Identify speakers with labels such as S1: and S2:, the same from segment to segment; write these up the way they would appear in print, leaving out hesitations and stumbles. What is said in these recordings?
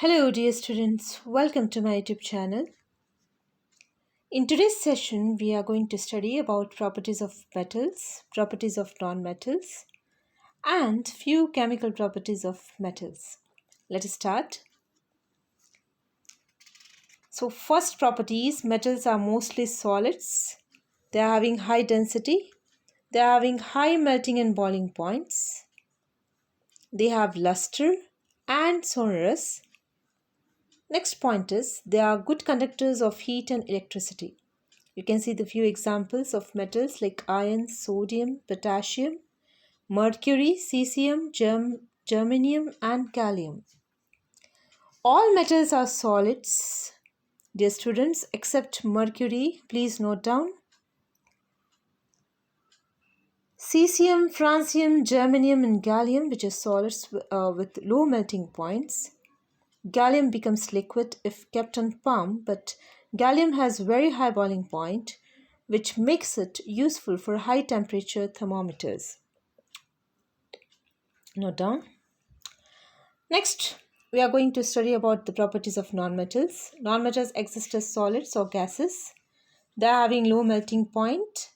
S1: Hello, dear students. Welcome to my YouTube channel. In today's session, we are going to study about properties of metals, properties of nonmetals, and few chemical properties of metals. Let us start. So, first properties, metals are mostly solids. They are having high density. They are having high melting and boiling points. They have luster and sonorous. Next point is they are good conductors of heat and electricity. You can see the few examples of metals like iron, sodium, potassium, mercury, cesium, germanium, and gallium. All metals are solids, dear students, except mercury. Please note down. Cesium, francium, germanium, and gallium, which are solids with low melting points. Gallium becomes liquid if kept on palm, but gallium has very high boiling point, which makes it useful for high temperature thermometers. Note down. Next, we are going to study about the properties of nonmetals. Nonmetals exist as solids or gases. They are having low melting point,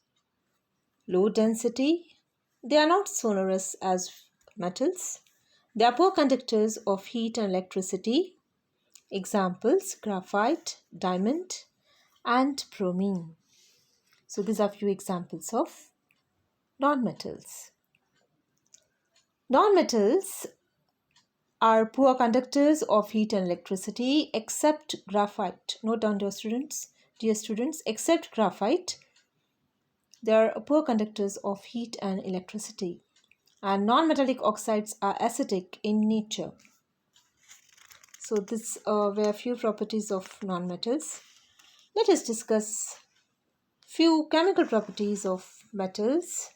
S1: low density. They are not sonorous as metals. They are poor conductors of heat and electricity. Examples: graphite, diamond, and bromine. So these are few examples of nonmetals. Nonmetals are poor conductors of heat and electricity except graphite. Note down, dear students, except graphite, they are poor conductors of heat and electricity. And non-metallic oxides are acidic in nature. So these were a few properties of nonmetals. Let us discuss few chemical properties of metals.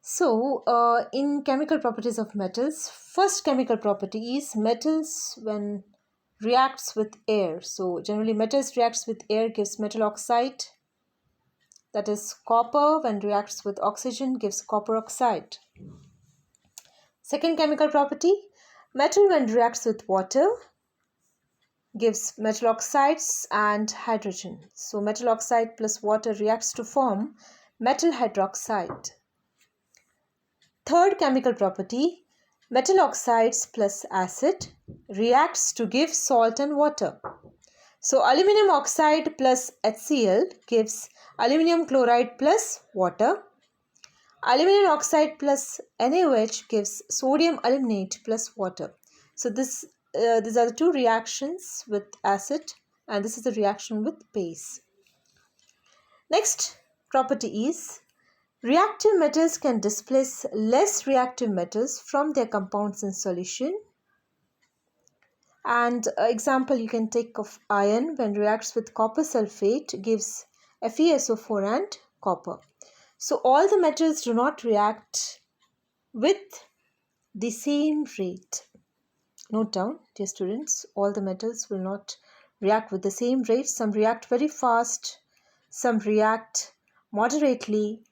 S1: So, in chemical properties of metals, first chemical property is metals when reacts with air. So, generally metals reacts with air gives metal oxide. That is, copper when reacts with oxygen gives copper oxide. Second chemical property, metal when reacts with water gives metal oxides and hydrogen. So, metal oxide plus water reacts to form metal hydroxide. Third chemical property, metal oxides plus acid reacts to give salt and water. So aluminum oxide plus HCl gives aluminum chloride plus water. Aluminum oxide plus NaOH gives sodium aluminate plus water. So these are the two reactions with acid, and this is the reaction with base. Next property is reactive metals can displace less reactive metals from their compounds in solution. And example you can take of iron when reacts with copper sulfate gives FeSO4 and copper. So all the metals do not react with the same rate. Note down, dear students, all the metals will not react with the same rate. Some react very fast, some react moderately,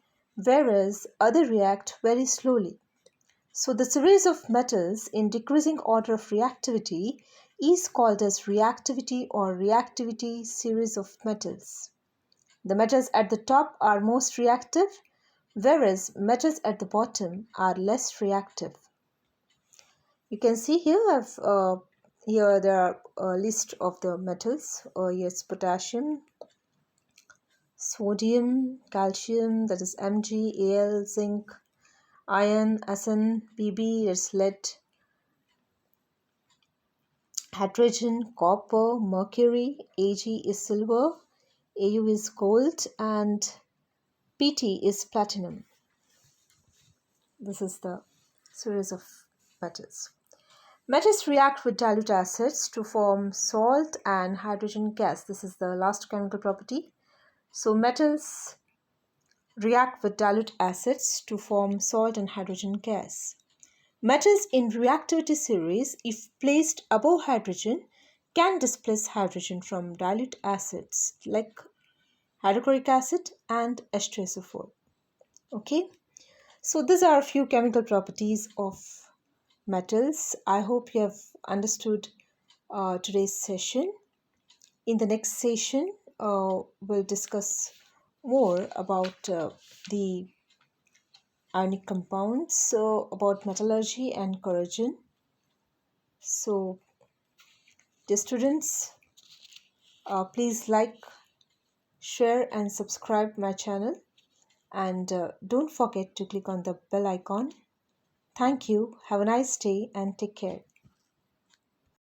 S1: whereas others react very slowly. So the series of metals in decreasing order of reactivity is called as reactivity or reactivity series of metals. The metals at the top are most reactive, whereas metals at the bottom are less reactive. You can see here here there are a list of the metals. Yes, potassium, sodium, calcium, that is Mg, Al, zinc, iron, Sn, Bb, is lead, hydrogen, copper, mercury, Ag is silver, Au is gold, and Pt is platinum. This is the series of metals. Metals react with dilute acids to form salt and hydrogen gas. This is the last chemical property. So metals react with dilute acids to form salt and hydrogen gas. Metals in reactivity series, if placed above hydrogen, can displace hydrogen from dilute acids like hydrochloric acid and H2SO4. Okay, so these are a few chemical properties of metals. I hope you have understood today's session. In the next session, we'll discuss more about the ionic compounds, so about metallurgy and corrosion. So, dear students, please like, share, and subscribe my channel, and don't forget to click on the bell icon. Thank you. Have a nice day and take care.